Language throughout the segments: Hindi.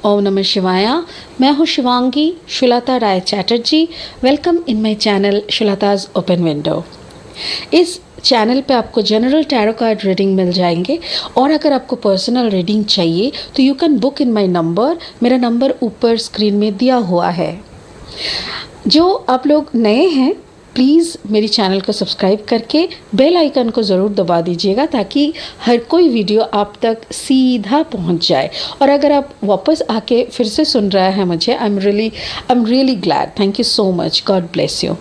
ओम नमः शिवाया। मैं हूँ Shivangi Shulata Rai Chatterjee. Welcome in my channel Shulata's open window. इस चैनल पे आपको जनरल टैरो कार्ड रीडिंग मिल जाएंगे और अगर आपको पर्सनल रीडिंग चाहिए तो you can book in my number. मेरा नंबर ऊपर स्क्रीन में दिया हुआ है। जो आप लोग नए हैं प्लीज़ मेरी चैनल को सब्सक्राइब करके बेल आइकन को ज़रूर दबा दीजिएगा ताकि हर कोई वीडियो आप तक सीधा पहुंच जाए। और अगर आप वापस आके फिर से सुन रहे हैं मुझे, I am really glad. Thank you so much. God bless you.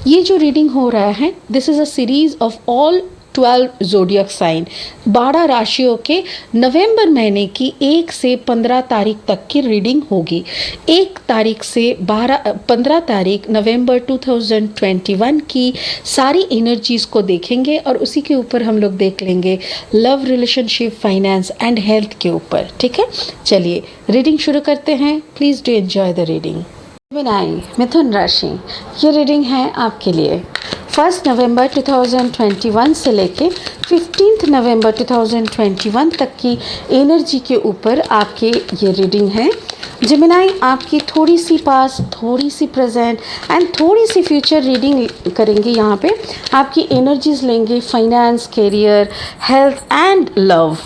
ये जो रीडिंग हो रहा है, this is a series of all 12 zodiac sign, 12 राशियों के नवंबर महीने की 1 से 15 तारीख तक की रीडिंग होगी। 1 तारीख से 15 तारीख नवंबर 2021 की सारी एनर्जीज़ को देखेंगे और उसी के ऊपर हम लोग देख लेंगे love, relationship, finance and health के ऊपर। ठीक है, चलिए रीडिंग शुरू करते हैं। Please do enjoy the reading. Mithun राशि, ये रीडिंग है आपके लिए 1 नवंबर 2021 से लेके 15 नवंबर 2021 तक की एनर्जी के ऊपर आपके ये रीडिंग है। जेमिनाई, आपकी थोड़ी सी पास्ट, थोड़ी सी प्रेजेंट एंड थोड़ी सी फ्यूचर रीडिंग करेंगे। यहाँ पे आपकी एनर्जीज लेंगे finance, career, health and love.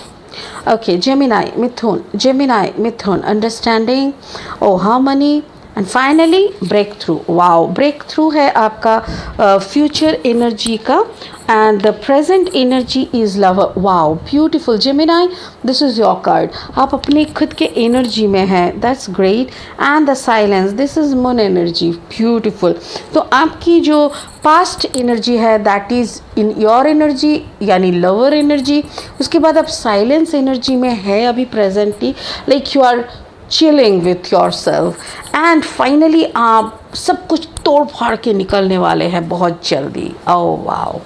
Okay, Gemini Mithun understanding, harmony and finally breakthrough. Wow, breakthrough है आपका फ्यूचर एनर्जी का and the present energy is lover. Wow, beautiful Gemini, this is your card. आप अपने खुद के एनर्जी में हैं, that's great. And the silence, this is moon energy, beautiful. तो आपकी जो पास्ट एनर्जी है that is in your energy यानी लवर एनर्जी। उसके बाद आप साइलेंस एनर्जी में है अभी presently, like you are chilling with yourself and finally आप सब कुछ तोड़ फाड़ के निकलने वाले हैं बहुत जल्दी। Oh wow.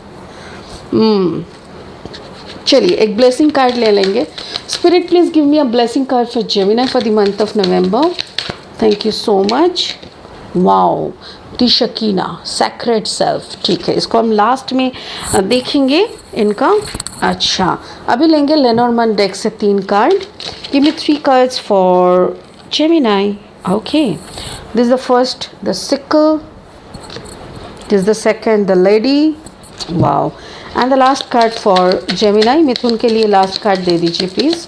चलिए एक ब्लेसिंग कार्ड ले लेंगे। Spirit please give me a blessing card for Gemini for the month of November. Thank you so much. Wow, the Shakina, sacred self. ठीक है, इसको हम लास्ट में देखेंगे इनका। अच्छा, अभी लेंगे लेनोर्मन डेक से 3 card. Give me 3 cards for Gemini. Okay, this is the first, the sickle. This is the second, the lady. Wow. And the last card for Gemini. मिथुन के लिए लास्ट कार्ड दे दीजिए प्लीज़।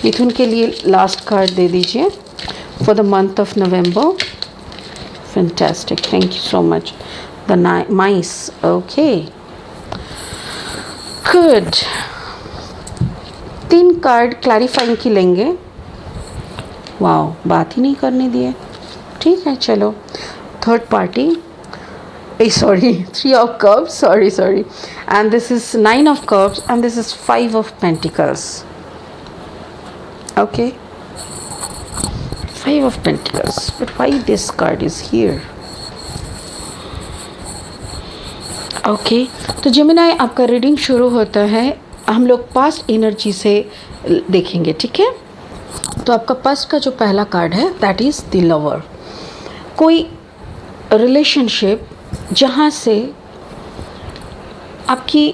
मिथुन के लिए लास्ट कार्ड दे दीजिए for the month of November. Fantastic. Thank you so much. The mice. Okay. Good. 3 card clarifying की लेंगे। वाओ, बात ही नहीं करने दिए। ठीक है, चलो। Third party, sorry, 3 of cups, sorry and this is 9 of cups and this is 5 of pentacles. Okay, 5 of pentacles, but why this card is here? Okay, तो जेमिनी आपका रीडिंग शुरू होता है। हम लोग पास्ट एनर्जी से देखेंगे। ठीक है, तो आपका पास्ट का जो पहला कार्ड है दैट इज़ द लवर। कोई रिलेशनशिप जहाँ से आपकी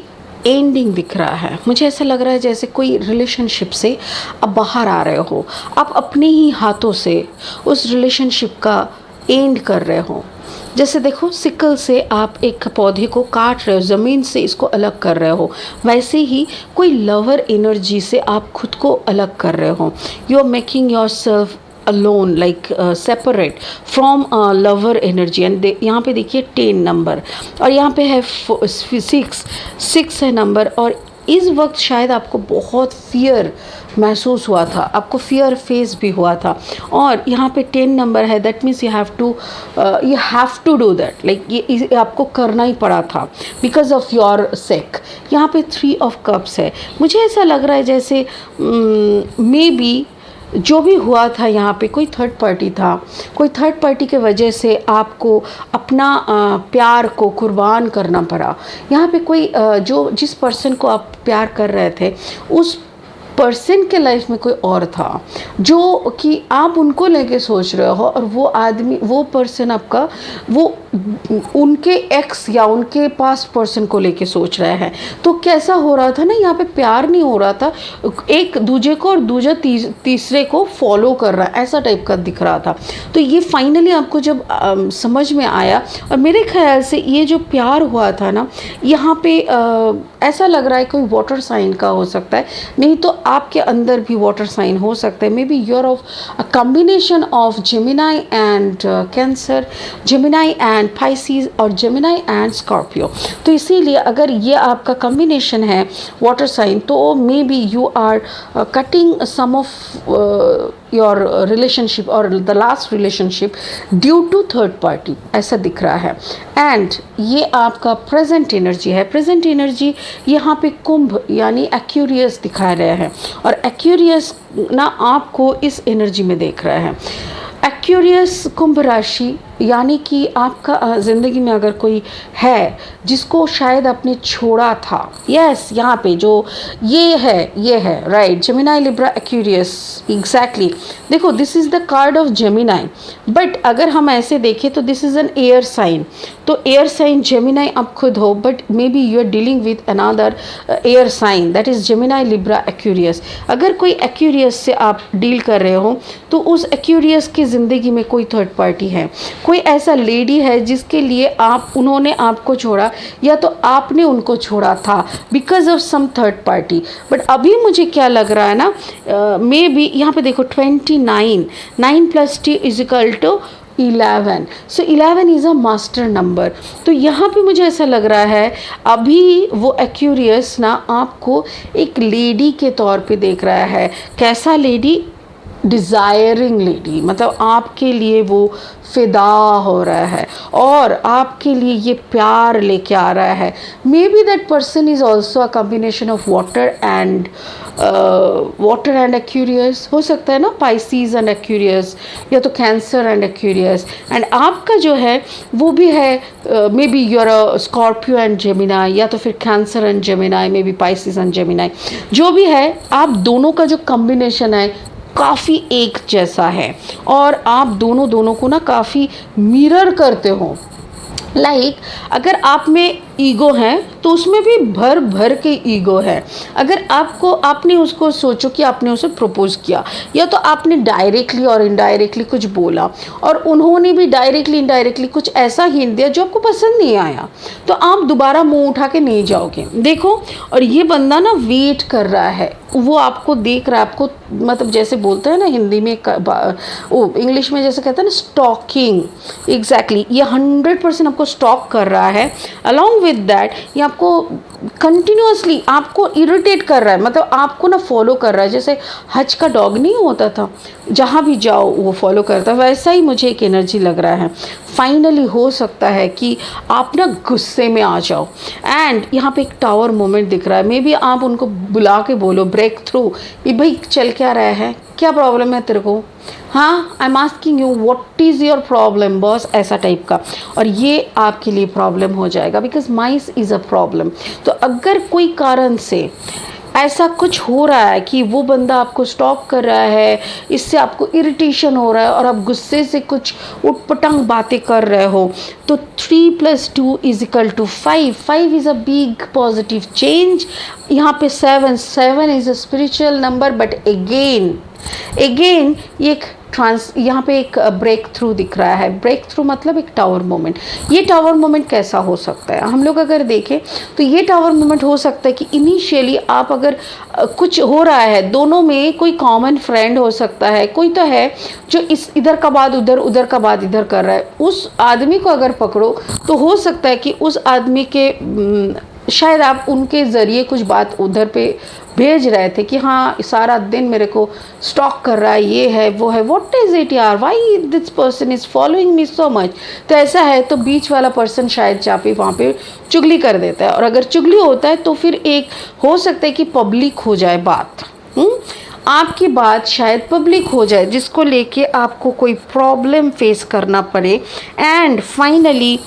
एंडिंग दिख रहा है। मुझे ऐसा लग रहा है जैसे कोई रिलेशनशिप से आप बाहर आ रहे हो, आप अपने ही हाथों से उस रिलेशनशिप का एंड कर रहे हो। जैसे देखो, सिकल से आप एक पौधे को काट रहे हो, ज़मीन से इसको अलग कर रहे हो, वैसे ही कोई लवर एनर्जी से आप खुद को अलग कर रहे हो। You are making yourself alone, like separate from lover energy. And यहाँ पे देखिए 10 नंबर और यहाँ पे है 6 है नंबर। और इस वक्त शायद आपको बहुत फियर महसूस हुआ था, आपको फियर फेस भी हुआ था। और यहाँ पे 10 नंबर है, that means you have to do that, like ये आपको करना ही पड़ा था बिकॉज ऑफ योर सेक। यहाँ पे 3 ऑफ कप्स है। मुझे ऐसा लग रहा है जैसे मे बी जो भी हुआ था यहाँ पे कोई थर्ड पार्टी था, कोई थर्ड पार्टी के वजह से आपको अपना प्यार को कुर्बान करना पड़ा। यहाँ पे कोई जिस पर्सन को आप प्यार कर रहे थे उस पर्सन के लाइफ में कोई और था जो कि आप उनको लेके सोच रहे हो और वो आदमी, वो पर्सन आपका वो उनके एक्स या उनके पास्ट पर्सन को लेके सोच रहे हैं। तो कैसा हो रहा था ना, यहाँ पे प्यार नहीं हो रहा था, एक दूजे को और दूजा तीसरे को फॉलो कर रहा है, ऐसा टाइप का दिख रहा था। तो ये फाइनली आपको जब समझ में आया, और मेरे ख्याल से ये जो प्यार हुआ था ना, यहाँ पे ऐसा लग रहा है कोई वाटर साइन का हो सकता है, नहीं तो आपके अंदर भी वाटर साइन हो सकता है। Maybe your of a combination of Gemini and Cancer, Gemini and Pisces और जेमिनाई एंड स्कॉर्पियो। तो इसीलिए अगर ये आपका कॉम्बिनेशन है वाटर साइन, तो may be you are cutting some of your relationship और the last relationship due to third party, ऐसा दिख रहा है। एंड ये आपका प्रेजेंट एनर्जी है। प्रेजेंट एनर्जी यहाँ पे कुंभ यानी एक्यूरियस दिखा रहे हैं, और एक्यूरियस ना आपको इस एनर्जी में देख रहा है। एक्यूरियस कुंभ राशि यानी कि आपका ज़िंदगी में अगर कोई है जिसको शायद आपने छोड़ा था, यस यहाँ पे जो ये है right, Gemini Libra Aquarius, exactly. देखो this is the card of Gemini, but अगर हम ऐसे देखें तो this is an air sign. तो एयर साइन जेमिनाई आप खुद हो, but may be you are dealing with another air sign, that is Gemini Libra Aquarius. अगर कोई एक्यूरियस से आप डील कर रहे हो तो उस एक्यूरियस की ज़िंदगी में कोई थर्ड पार्टी है, कोई ऐसा लेडी है जिसके लिए उन्होंने आपको छोड़ा या तो आपने उनको छोड़ा था because of some third party. But अभी मुझे क्या लग रहा है ना, मे बी यहाँ पे देखो 29, 9 + t = 11, so 11 is a master number. तो यहाँ पे मुझे ऐसा लग रहा है अभी वो एक्यूरियस ना आपको एक लेडी के तौर पे देख रहा है। कैसा लेडी? डिज़ायरिंग लेडी, मतलब आपके लिए वो फिदा हो रहा है और आपके लिए ये प्यार लेके आ रहा है। मे be that person is also a combination of water and Aquarius, हो सकता है ना, पाइसिस एंड एक्यूरियस, या तो कैंसर एंड एक्यूरियस। एंड आपका जो है वो भी है maybe you're a Scorpio and Gemini, या तो फिर cancer and Gemini, may be Pisces and Gemini. जो भी है, आप दोनों का जो कॉम्बिनेशन है काफ़ी एक जैसा है, और आप दोनों को ना काफ़ी मिरर करते हो। लाइक अगर आप में ईगो है तो उसमें भी भर भर के ईगो है। अगर आपने उसको सोचो कि आपने उसे प्रपोज किया, या तो आपने डायरेक्टली और इनडायरेक्टली कुछ बोला, और उन्होंने भी डायरेक्टली इनडायरेक्टली कुछ ऐसा हिंट दिया जो आपको पसंद नहीं आया, तो आप दोबारा मुंह उठा के नहीं जाओगे। देखो, और ये बंदा ना वेट कर रहा है, वो आपको देख रहा है, आपको मतलब जैसे बोलते हैं ना हिंदी में, इंग्लिश में जैसे कहते हैं ना स्टॉकिंग, एग्जैक्टली ये 100% आपको स्टॉक कर रहा है। अलॉन्ग विद दैट ये आपको कंटिन्यूसली आपको इरिटेट कर रहा है, मतलब आपको ना फॉलो कर रहा है। जैसे हज का डॉग नहीं होता था, जहाँ भी जाओ वो फॉलो करता है, वैसा ही मुझे एक एनर्जी लग रहा है। फाइनली हो सकता है कि आप ना गुस्से में आ जाओ, एंड यहाँ पे एक टावर मोमेंट दिख रहा है। मे बी आप उनको बुला के बोलो ब्रेक थ्रू, ये भाई चल क्या रहा है, क्या प्रॉब्लम है तेरे को, हाँ I am asking you what is your problem boss, ऐसा टाइप का। और ये आपके लिए प्रॉब्लम हो जाएगा, because mice is a problem. तो अगर कोई कारण से ऐसा कुछ हो रहा है कि वो बंदा आपको स्टॉक कर रहा है, इससे आपको इरिटेशन हो रहा है और आप गुस्से से कुछ उटपटांग बातें कर रहे हो, तो 3 + 2 = 5। 5 is a big positive change. यहाँ पे 7 is a spiritual number, but again ये एक यहाँ पे एक ब्रेक थ्रू दिख रहा है। ब्रेक थ्रू मतलब एक टावर मोमेंट। ये टावर मोमेंट कैसा हो सकता है, हम लोग अगर देखें तो ये टावर मोमेंट हो सकता है कि इनिशियली आप अगर कुछ हो रहा है, दोनों में कोई कॉमन फ्रेंड हो सकता है, कोई तो है जो इधर का बाद उधर, उधर का बाद इधर कर रहा है। उस आदमी को अगर पकड़ो तो हो सकता है कि उस आदमी के शायद आप उनके ज़रिए कुछ बात उधर पे भेज रहे थे कि हाँ सारा दिन मेरे को स्टॉक कर रहा है, ये है वो है, व्हाट इज़ इट यार, why this person is following me so much. तो ऐसा है तो बीच वाला पर्सन शायद चापे वहाँ पे चुगली कर देता है, और अगर चुगली होता है तो फिर एक हो सकता है कि पब्लिक हो जाए बात, आपकी बात शायद पब्लिक हो जाए, जिसको लेके आपको कोई प्रॉब्लम फेस करना पड़े। एंड फाइनली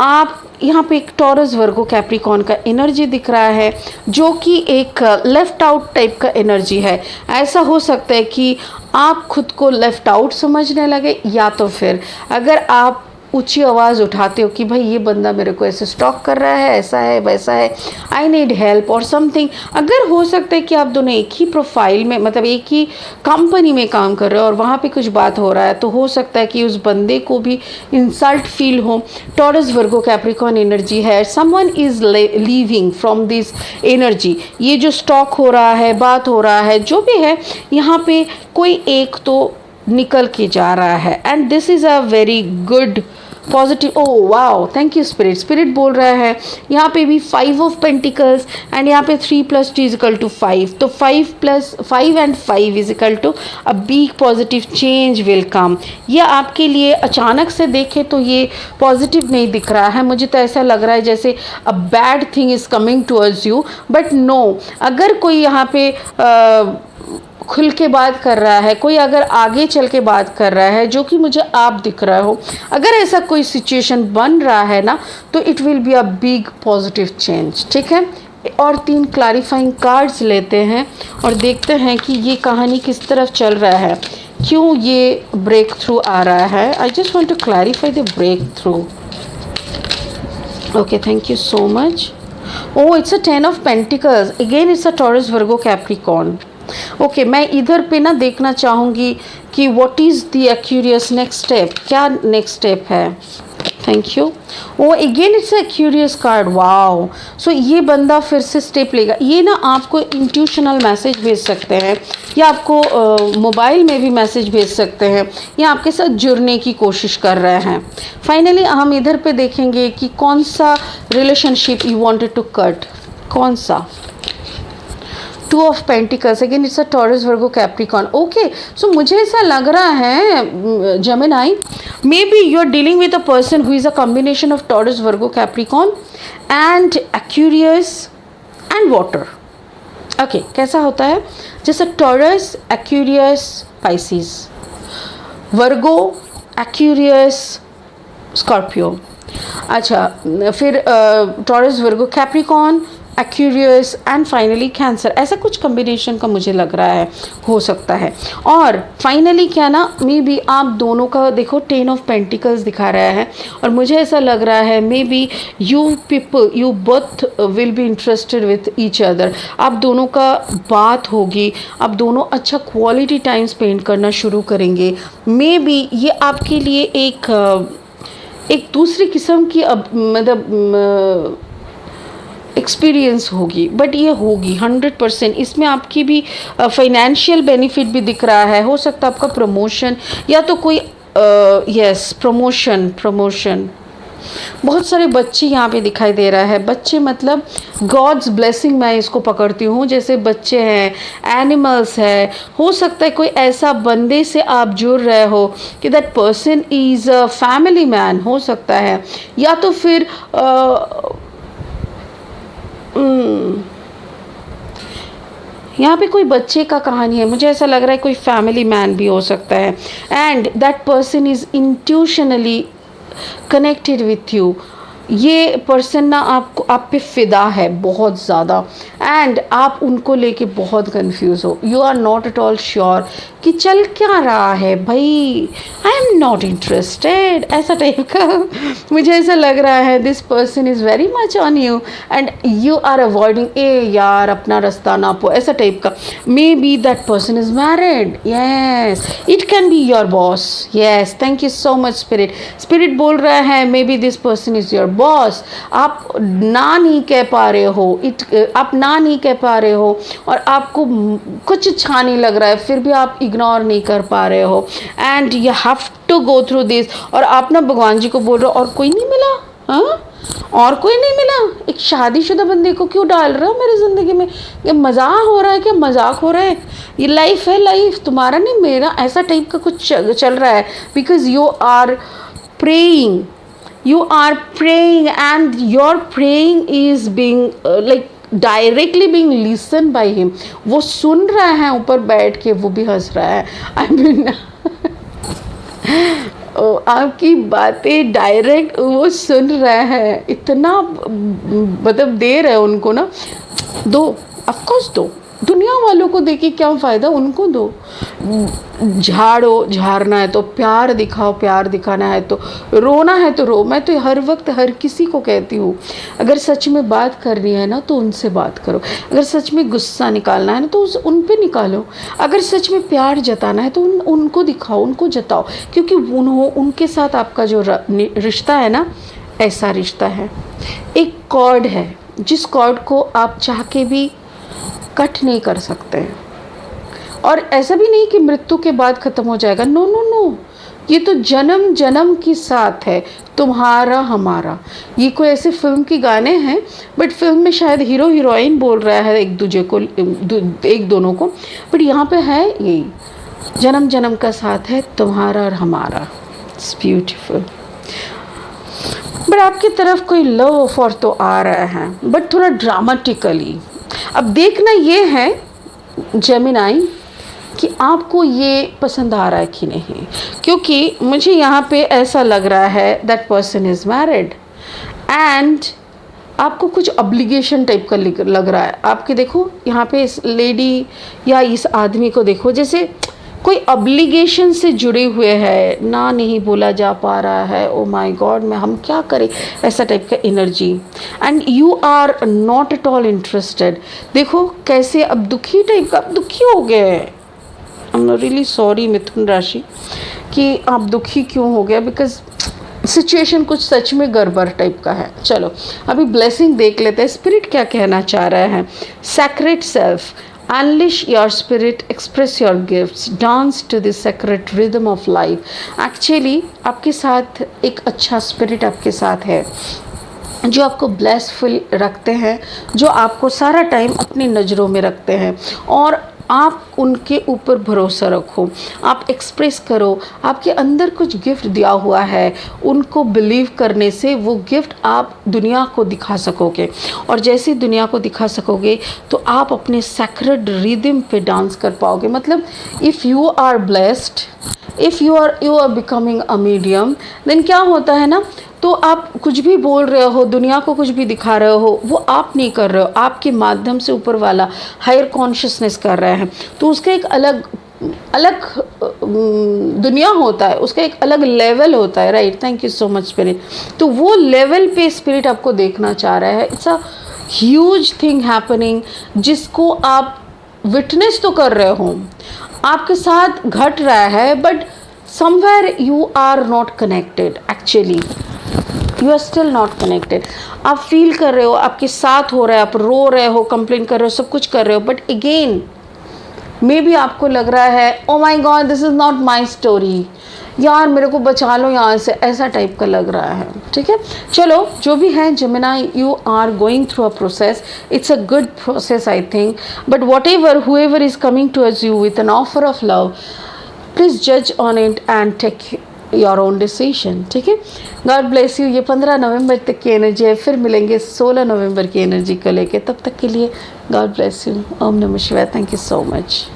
आप यहाँ पे एक टॉरस वर्गो कैप्रिकॉर्न का एनर्जी दिख रहा है, जो कि एक लेफ़्ट आउट टाइप का एनर्जी है। ऐसा हो सकता है कि आप खुद को लेफ़्ट आउट समझने लगे, या तो फिर अगर आप ऊंची आवाज़ उठाते हो कि भाई ये बंदा मेरे को ऐसे स्टॉक कर रहा है, ऐसा है वैसा है, आई नीड हेल्प और समथिंग। अगर हो सकता है कि आप दोनों एक ही प्रोफाइल में मतलब एक ही कंपनी में काम कर रहे हो और वहाँ पे कुछ बात हो रहा है, तो हो सकता है कि उस बंदे को भी इंसल्ट फील हो। टॉरस वर्गो कैप्रिकॉर्न एनर्जी है, someone is leaving from this energy. ये जो स्टॉक हो रहा है, बात हो रहा है, जो भी है, यहाँ पे कोई एक तो निकल के जा रहा है and this is a very good positive. Oh wow, thank you spirit. Spirit बोल रहा है यहाँ पे भी 5 ऑफ पेंटिकल्स एंड यहाँ पे 3 + 2 = 5, तो 5 + 5 and 5 = a big positive change will come. ये आपके लिए अचानक से देखे तो ये पॉजिटिव नहीं दिख रहा है, मुझे तो ऐसा लग रहा है जैसे a bad thing is coming towards you, but no, अगर कोई यहाँ पे खुल के बात कर रहा है, कोई अगर आगे चल के बात कर रहा है, जो कि मुझे आप दिख रहा हो, अगर ऐसा कोई सिचुएशन बन रहा है ना, तो it will be a big positive change. ठीक है, और 3 क्लैरिफाइंग कार्ड्स लेते हैं और देखते हैं कि ये कहानी किस तरफ चल रहा है, क्यों ये ब्रेक थ्रू आ रहा है। I just want to clarify the break through. Okay, thank you so much. Oh, it's a 10 of pentacles, again it's a Taurus Virgo Capricorn. Okay, मैं इधर पे ना देखना चाहूँगी कि what is the curious next step, क्या नेक्स्ट स्टेप है। Thank you. वो again it's a curious card, wow. So ये बंदा फिर से स्टेप लेगा। ये ना आपको इंट्यूशनल मैसेज भेज सकते हैं, या आपको मोबाइल में भी मैसेज भेज सकते हैं, या आपके साथ जुड़ने की कोशिश कर रहे हैं। फाइनली हम इधर पे देखेंगे कि कौन सा relationship you wanted to cut, कौन सा। 2 of pentacles, again it's a Taurus Virgo Capricorn. Okay, so मुझे ऐसा लग रहा है Gemini, may be you are dealing with a person who is a combination of Taurus Virgo Capricorn and Aquarius and water. Okay, कैसा होता है, जैसे Taurus, Aquarius, Pisces, Virgo, Aquarius, Scorpio. अच्छा, फिर Taurus Virgo Capricorn, Aquarius and finally cancer. ऐसा कुछ कम्बिनेशन का मुझे लग रहा है, हो सकता है। और फाइनली क्या ना, मे बी आप दोनों का देखो 10 ऑफ पेंटिकल्स दिखा रहा है, और मुझे ऐसा लग रहा है मे be you people, you both will be interested with each other. आप दोनों का बात होगी, आप दोनों अच्छा क्वालिटी टाइम स्पेंड करना शुरू करेंगे। मे बी ये आपके लिए एक दूसरी किस्म की मतलब एक्सपीरियंस होगी, बट ये होगी 100%। इसमें आपकी भी फाइनेंशियल बेनिफिट भी दिख रहा है, हो सकता है आपका प्रमोशन, या तो कोई यस प्रमोशन। बहुत सारे बच्चे यहाँ पे दिखाई दे रहा है, बच्चे मतलब गॉड्स ब्लेसिंग मैं इसको पकड़ती हूँ, जैसे बच्चे हैं, एनिमल्स है। हो सकता है कोई ऐसा बंदे से आप जुड़ रहे हो कि that person is a family man, हो सकता है, या तो फिर यहाँ पे कोई बच्चे का कहानी है, मुझे ऐसा लग रहा है कोई फैमिली मैन भी हो सकता है, and that person is intuitively connected with you. ये पर्सन ना आपको, आप पे फिदा है बहुत ज़्यादा, एंड आप उनको लेके बहुत कंफ्यूज हो, you are not at all sure कि चल क्या रहा है भाई, आई एम नॉट इंटरेस्टेड, ऐसा टाइप का मुझे ऐसा लग रहा है। This person is very much on you and you are avoiding, ए यार अपना रास्ता ना पो, ऐसा टाइप का। May be that person is married, yes, it can be your boss, yes, thank you so much spirit. Spirit बोल रहा है may be this person is your boss. आप ना नहीं कह पा रहे हो, आप ना नहीं कह पा रहे हो, और आपको कुछ अच्छा नहीं लग रहा है, फिर भी आप इग्नोर नहीं कर पा रहे हो, and you have to go through this. और आप ना भगवान जी को बोल रहे हो, और कोई नहीं मिला, हाँ, और कोई नहीं मिला, एक शादीशुदा बंदे को क्यों डाल रहे हो मेरी ज़िंदगी में, ये मजाक हो रहा है क्या, मजाक हो रहा है, ये लाइफ है, लाइफ तुम्हारा नहीं मेरा, ऐसा टाइप का कुछ चल रहा है। Because you are praying, you are praying, and your praying is being like directly being listened by him। वो सुन रहा है ऊपर बैठ के, वो भी हंस रहा है, आई मीन आपकी बातें डायरेक्ट वो सुन रहा है, इतना मतलब दे रहे उनको ना, दो, ऑफकोर्स दो, दुनिया वालों को देखिए क्या फ़ायदा, उनको दो। झाड़ो, झाड़ना है तो प्यार दिखाओ, प्यार दिखाना है तो रोना है तो रो। मैं तो हर वक्त हर किसी को कहती हूँ, अगर सच में बात करनी है ना तो उनसे बात करो, अगर सच में गुस्सा निकालना है ना तो उन पे निकालो, अगर सच में प्यार जताना है तो उनको दिखाओ, उनको जताओ, क्योंकि उनके साथ आपका जो रिश्ता है ना, ऐसा रिश्ता है, एक कॉर्ड है जिस कॉर्ड को आप चाह के भी कट नहीं कर सकते। और ऐसा भी नहीं कि मृत्यु के बाद ख़त्म हो जाएगा, नो नो नो, ये तो जन्म जन्म की साथ है, तुम्हारा हमारा। ये कोई ऐसे फिल्म के गाने हैं, बट फिल्म में शायद हीरो हीरोइन बोल रहा है एक दूसरे को, एक दोनों को, बट यहाँ पे है यही, जन्म जन्म का साथ है तुम्हारा और हमारा। It's beautiful. बट आपकी तरफ कोई लव अफेयर तो आ रहा है, बट थोड़ा ड्रामेटिकली। अब देखना ये है जेमिनाई कि आपको ये पसंद आ रहा है कि नहीं, क्योंकि मुझे यहाँ पे ऐसा लग रहा है that person is married and आपको कुछ ऑब्लिगेशन टाइप का लग रहा है। आपके देखो यहाँ पे इस लेडी या इस आदमी को देखो जैसे कोई ऑब्लिगेशन से जुड़े हुए है ना, नहीं बोला जा पा रहा है, ओ माय गॉड मैं हम क्या करें, ऐसा टाइप का एनर्जी। And you are not at all interested. देखो कैसे अब दुखी टाइप का, अब दुखी हो गए। आई एम रियली सॉरी मिथुन राशि कि आप दुखी क्यों हो गया, बिकॉज सिचुएशन कुछ सच में गड़बड़ टाइप का है। चलो अभी ब्लेसिंग देख लेते हैं, स्पिरिट क्या कहना चाह रहा है। Sacred self, unleash your spirit, express your gifts, dance to the sacred rhythm of life। Actually आपके साथ एक अच्छा स्पिरिट आपके साथ है जो आपको ब्लेसफुल रखते हैं, जो आपको सारा टाइम अपनी नज़रों में रखते हैं, और आप उनके ऊपर भरोसा रखो, आप एक्सप्रेस करो। आपके अंदर कुछ गिफ्ट दिया हुआ है, उनको बिलीव करने से वो गिफ्ट आप दुनिया को दिखा सकोगे, और जैसे दुनिया को दिखा सकोगे तो आप अपने सैक्रेड रिदम पे डांस कर पाओगे। मतलब if you are blessed, if you are becoming a medium, then क्या होता है ना, तो आप कुछ भी बोल रहे हो, दुनिया को कुछ भी दिखा रहे हो, वो आप नहीं कर रहे हो, आपके माध्यम से ऊपर वाला हायर कॉन्शियसनेस कर रहे हैं। तो उसका एक अलग दुनिया होता है, उसका एक अलग लेवल होता है, right. Thank you so much spirit. तो वो लेवल पे स्पिरिट आपको देखना चाह रहा है। It's a huge thing happening, जिसको आप विटनेस तो कर रहे हो, आपके साथ घट रहा है, but somewhere you are not connected. Actually you are still not connected. आप फील कर रहे हो, आपके साथ हो रहा है, आप रो रहे हो, कंप्लेन कर रहे हो, सब कुछ कर रहे हो, बट अगेन मे बी आपको लग रहा है oh my God this is not my story, यार मेरे को बचा लो यहाँ से, ऐसा टाइप का लग रहा है। ठीक है, चलो जो भी है Gemini, you are going through a process, it's a good process I think, but whatever whoever is coming towards you with an offer of love, please जज on it and take your own decision. ठीक है, गॉड ब्लेस यू। ये 15 नवंबर तक की एनर्जी है, फिर मिलेंगे 16 नवंबर की एनर्जी को लेके। तब तक के लिए गॉड ब्लेस यू। ओम नमः शिवाय। Thank you so much.